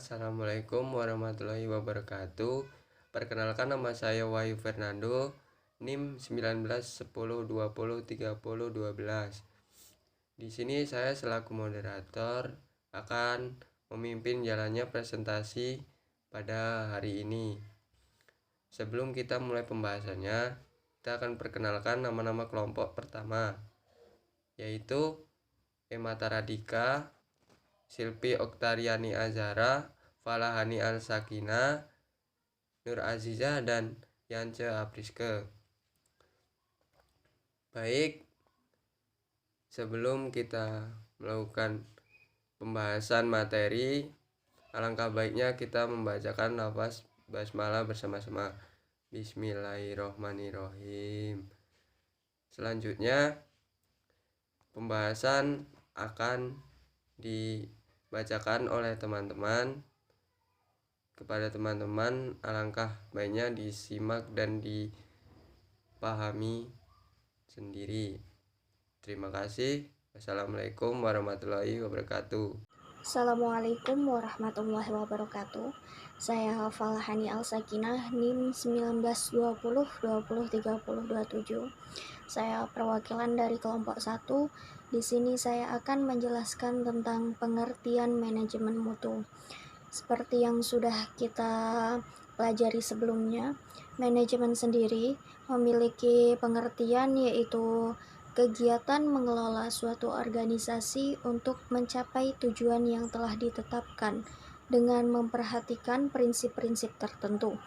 Assalamualaikum warahmatullahi wabarakatuh. Perkenalkan, nama saya Wahyu Fernando, NIM 1910203012. Di sini saya selaku moderator akan memimpin jalannya presentasi pada hari ini. Sebelum kita mulai pembahasannya, kita akan perkenalkan nama-nama kelompok pertama, yaitu Emma Taradika, Silvi Oktariani Azhara, Falahani Al-Sakina, Nur Azizah, dan Yance Apriske. Baik, sebelum kita melakukan pembahasan materi, alangkah baiknya kita membacakan lafaz basmalah bersama-sama. Bismillahirrohmanirrohim. Selanjutnya, pembahasan akan dibacakan oleh teman-teman. Kepada teman-teman, alangkah baiknya disimak dan dipahami sendiri. Terima kasih. Wassalamualaikum warahmatullahi wabarakatuh. Assalamualaikum warahmatullahi wabarakatuh. Saya Falahani Al-Sakinah, NIM 1920203027. Saya perwakilan dari kelompok 1. Di sini saya akan menjelaskan tentang pengertian manajemen mutu. Seperti yang sudah kita pelajari sebelumnya, manajemen sendiri memiliki pengertian yaitu kegiatan mengelola suatu organisasi untuk mencapai tujuan yang telah ditetapkan dengan memperhatikan prinsip-prinsip tertentu.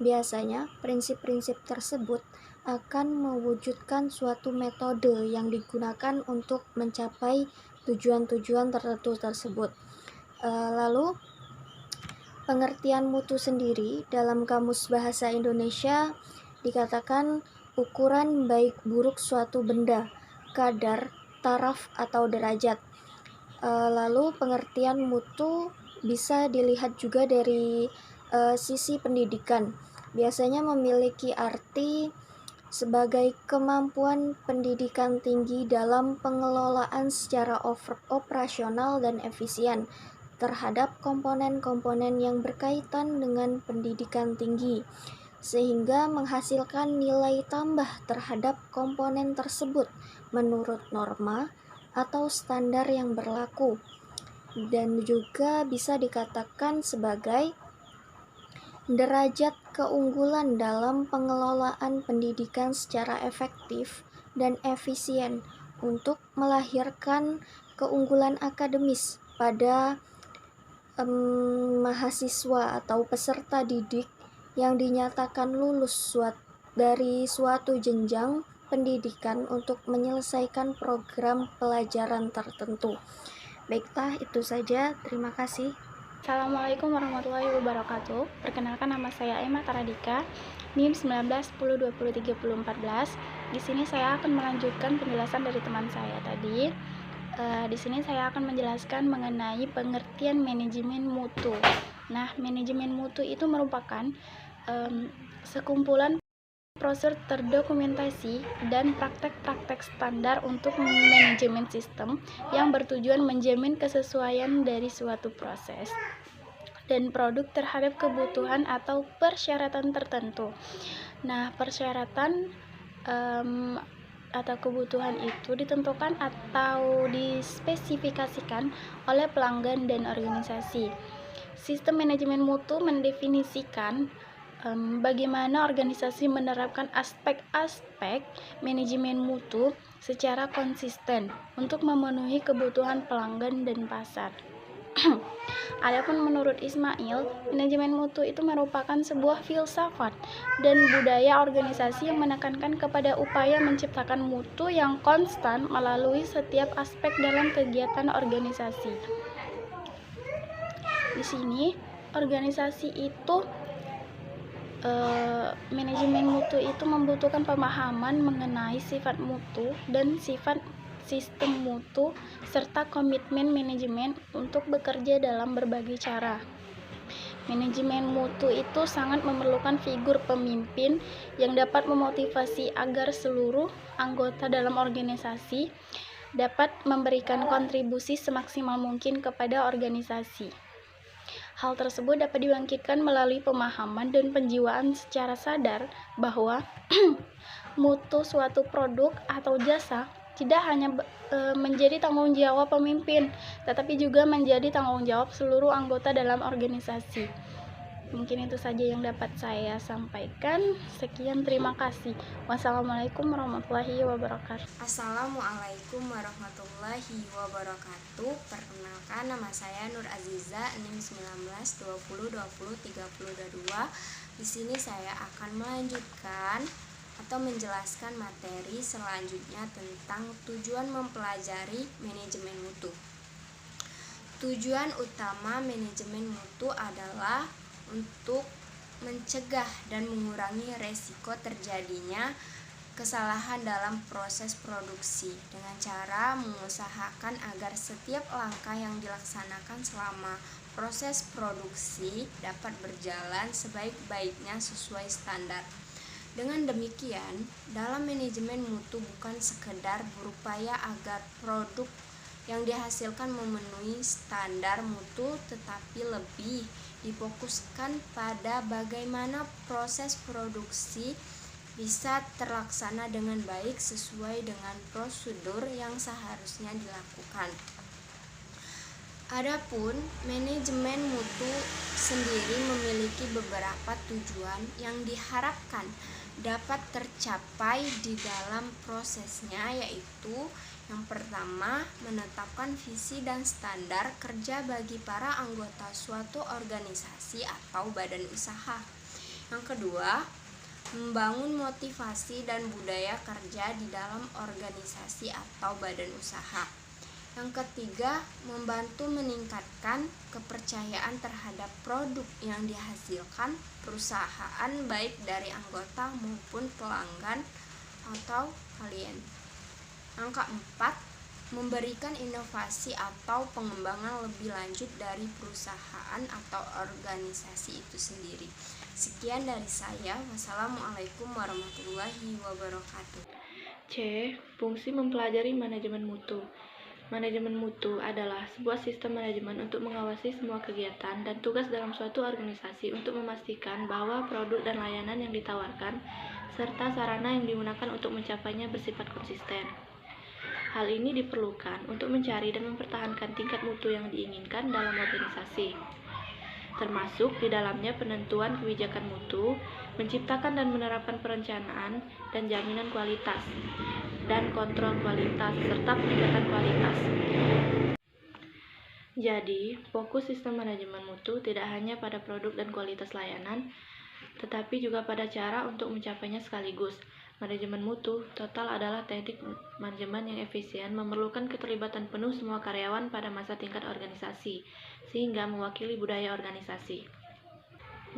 Biasanya, prinsip-prinsip tersebut akan mewujudkan suatu metode yang digunakan untuk mencapai tujuan-tujuan tertentu tersebut. Lalu, pengertian mutu sendiri dalam Kamus Bahasa Indonesia dikatakan ukuran baik buruk suatu benda, kadar, taraf, atau derajat. Lalu pengertian mutu bisa dilihat juga dari sisi pendidikan. Biasanya memiliki arti sebagai kemampuan pendidikan tinggi dalam pengelolaan secara operasional dan efisien terhadap komponen-komponen yang berkaitan dengan pendidikan tinggi, sehingga menghasilkan nilai tambah terhadap komponen tersebut menurut norma atau standar yang berlaku, dan juga bisa dikatakan sebagai derajat keunggulan dalam pengelolaan pendidikan secara efektif dan efisien untuk melahirkan keunggulan akademis pada mahasiswa atau peserta didik yang dinyatakan lulus dari suatu jenjang pendidikan untuk menyelesaikan program pelajaran tertentu. Baiklah, itu saja. Terima kasih. Assalamualaikum warahmatullahi wabarakatuh. Perkenalkan, nama saya Emma Taradika, NIM 1910203014. Di sini saya akan melanjutkan penjelasan dari teman saya tadi. Di sini saya akan menjelaskan mengenai pengertian manajemen mutu. Nah, manajemen mutu itu merupakan sekumpulan prosedur terdokumentasi dan praktek-praktek standar untuk manajemen sistem yang bertujuan menjamin kesesuaian dari suatu proses dan produk terhadap kebutuhan atau persyaratan tertentu. Nah, persyaratan atau kebutuhan itu ditentukan atau dispesifikasikan oleh pelanggan dan organisasi. Sistem manajemen mutu mendefinisikan bagaimana organisasi menerapkan aspek-aspek manajemen mutu secara konsisten untuk memenuhi kebutuhan pelanggan dan pasar. Adapun menurut Ismail, manajemen mutu itu merupakan sebuah filsafat dan budaya organisasi yang menekankan kepada upaya menciptakan mutu yang konstan melalui setiap aspek dalam kegiatan organisasi. Di sini, organisasi itu manajemen mutu itu membutuhkan pemahaman mengenai sifat mutu dan sifat sistem mutu serta komitmen manajemen untuk bekerja dalam berbagai cara. Manajemen mutu itu sangat memerlukan figur pemimpin yang dapat memotivasi agar seluruh anggota dalam organisasi dapat memberikan kontribusi semaksimal mungkin kepada organisasi. Hal tersebut dapat dibangkitkan melalui pemahaman dan penjiwaan secara sadar bahwa mutu suatu produk atau jasa tidak hanya menjadi tanggung jawab pemimpin, tetapi juga menjadi tanggung jawab seluruh anggota dalam organisasi. Mungkin itu saja yang dapat saya sampaikan. Sekian, terima kasih. Wassalamualaikum warahmatullahi wabarakatuh. Assalamualaikum warahmatullahi wabarakatuh. Perkenalkan, nama saya Nur Aziza, NIM 1920203022. Di sini saya akan melanjutkan atau menjelaskan materi selanjutnya tentang tujuan mempelajari manajemen mutu. Tujuan utama manajemen mutu adalah untuk mencegah dan mengurangi resiko terjadinya kesalahan dalam proses produksi dengan cara mengusahakan agar setiap langkah yang dilaksanakan selama proses produksi dapat berjalan sebaik-baiknya sesuai standar. Dengan demikian, dalam manajemen mutu bukan sekedar berupaya agar produk yang dihasilkan memenuhi standar mutu, tetapi lebih difokuskan pada bagaimana proses produksi bisa terlaksana dengan baik sesuai dengan prosedur yang seharusnya dilakukan. Adapun manajemen mutu sendiri memiliki beberapa tujuan yang diharapkan dapat tercapai di dalam prosesnya, yaitu yang pertama, menetapkan visi dan standar kerja bagi para anggota suatu organisasi atau badan usaha. Yang kedua, membangun motivasi dan budaya kerja di dalam organisasi atau badan usaha. Yang ketiga, membantu meningkatkan kepercayaan terhadap produk yang dihasilkan perusahaan baik dari anggota maupun pelanggan atau klien. Angka 4, memberikan inovasi atau pengembangan lebih lanjut dari perusahaan atau organisasi itu sendiri. Sekian dari saya. Wassalamualaikum warahmatullahi wabarakatuh. C. Fungsi mempelajari manajemen mutu. Manajemen mutu adalah sebuah sistem manajemen untuk mengawasi semua kegiatan dan tugas dalam suatu organisasi untuk memastikan bahwa produk dan layanan yang ditawarkan serta sarana yang digunakan untuk mencapainya bersifat konsisten. Hal ini diperlukan untuk mencari dan mempertahankan tingkat mutu yang diinginkan dalam organisasi, termasuk di dalamnya penentuan kebijakan mutu, menciptakan dan menerapkan perencanaan dan jaminan kualitas, dan kontrol kualitas, serta peningkatan kualitas. Jadi, fokus sistem manajemen mutu tidak hanya pada produk dan kualitas layanan, tetapi juga pada cara untuk mencapainya sekaligus. Manajemen mutu total adalah teknik manajemen yang efisien, memerlukan keterlibatan penuh semua karyawan pada masa tingkat organisasi, sehingga mewakili budaya organisasi.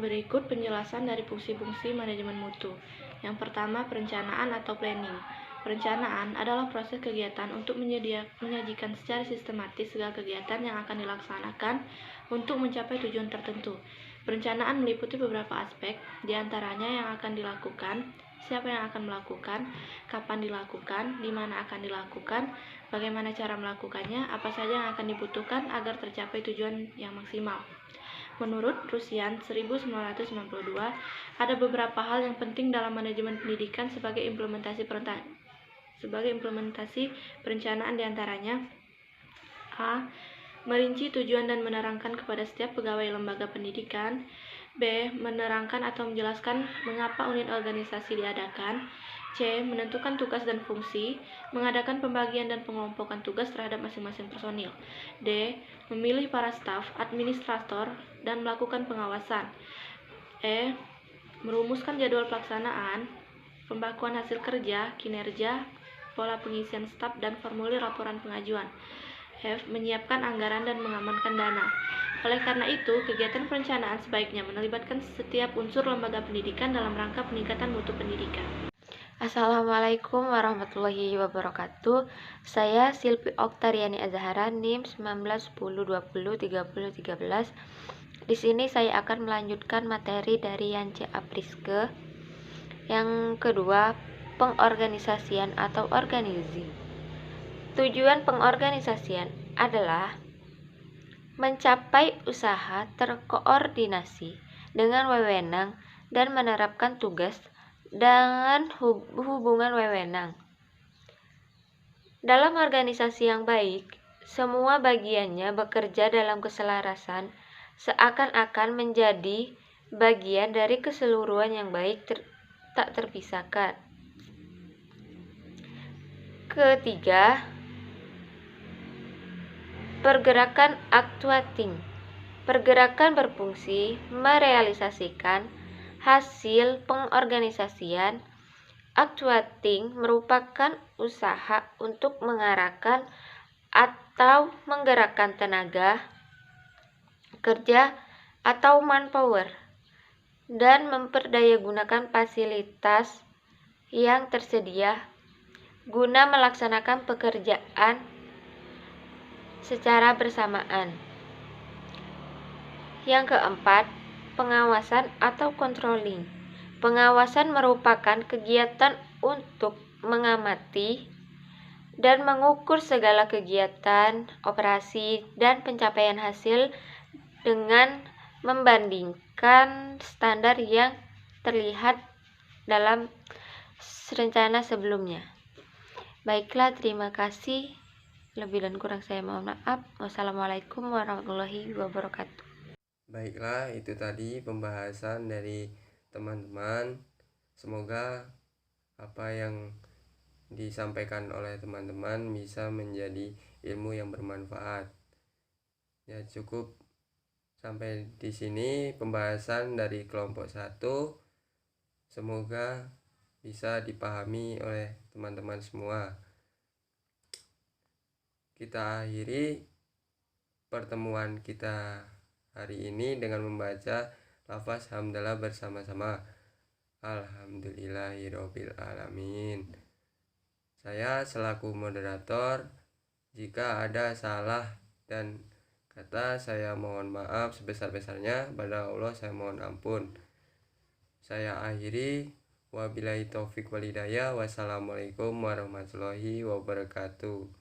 Berikut penjelasan dari fungsi-fungsi manajemen mutu. Yang pertama, perencanaan atau planning. Perencanaan adalah proses kegiatan untuk menyajikan secara sistematis segala kegiatan yang akan dilaksanakan untuk mencapai tujuan tertentu. Perencanaan meliputi beberapa aspek, diantaranya yang akan dilakukan, siapa yang akan melakukan, kapan dilakukan, di mana akan dilakukan, bagaimana cara melakukannya, apa saja yang akan dibutuhkan agar tercapai tujuan yang maksimal. Menurut Rusian 1992, ada beberapa hal yang penting dalam manajemen pendidikan sebagai implementasi perencanaan, diantaranya A. Merinci tujuan dan menerangkan kepada setiap pegawai lembaga pendidikan. B. Menerangkan atau menjelaskan mengapa unit organisasi diadakan. C. Menentukan tugas dan fungsi, mengadakan pembagian dan pengelompokan tugas terhadap masing-masing personil. D. Memilih para staf, administrator, dan melakukan pengawasan. E. Merumuskan jadwal pelaksanaan, pembakuan hasil kerja, kinerja, pola pengisian staf, dan formulir laporan pengajuan. F. Menyiapkan anggaran dan mengamankan dana. Oleh karena itu, kegiatan perencanaan sebaiknya melibatkan setiap unsur lembaga pendidikan dalam rangka peningkatan mutu pendidikan. Assalamualaikum warahmatullahi wabarakatuh. Saya Silvi Oktariani Azhara, NIM 1910203013. Di sini saya akan melanjutkan materi dari Yance Apriske. Yang kedua, pengorganisasian atau organizing. Tujuan pengorganisasian adalah mencapai usaha terkoordinasi dengan wewenang dan menerapkan tugas dengan hubungan wewenang. Dalam organisasi yang baik, semua bagiannya bekerja dalam keselarasan, seakan-akan menjadi bagian dari keseluruhan yang baik tak terpisahkan. Ketiga, pergerakan actuating. Pergerakan berfungsi merealisasikan hasil pengorganisasian. Actuating merupakan usaha untuk mengarahkan atau menggerakkan tenaga kerja atau manpower dan memperdayagunakan fasilitas yang tersedia guna melaksanakan pekerjaan secara bersamaan. Yang keempat, pengawasan atau controlling. Pengawasan merupakan kegiatan untuk mengamati dan mengukur segala kegiatan, operasi, dan pencapaian hasil dengan membandingkan standar yang terlihat dalam rencana sebelumnya. Baiklah, terima kasih. Lebih dan kurang saya mohon maaf. Wassalamualaikum warahmatullahi wabarakatuh. Baiklah, itu tadi pembahasan dari teman-teman. Semoga apa yang disampaikan oleh teman-teman bisa menjadi ilmu yang bermanfaat. Ya, cukup sampai di sini pembahasan dari kelompok 1. Semoga bisa dipahami oleh teman-teman semua. Kita akhiri pertemuan kita hari ini dengan membaca lafaz hamdalah bersama-sama. Alhamdulillahirabbil alamin. Saya selaku moderator, jika ada salah dan kata saya mohon maaf sebesar-besarnya, pada Allah saya mohon ampun. Saya akhiri, wabillahi taufik wal hidayah. Wassalamualaikum warahmatullahi wabarakatuh.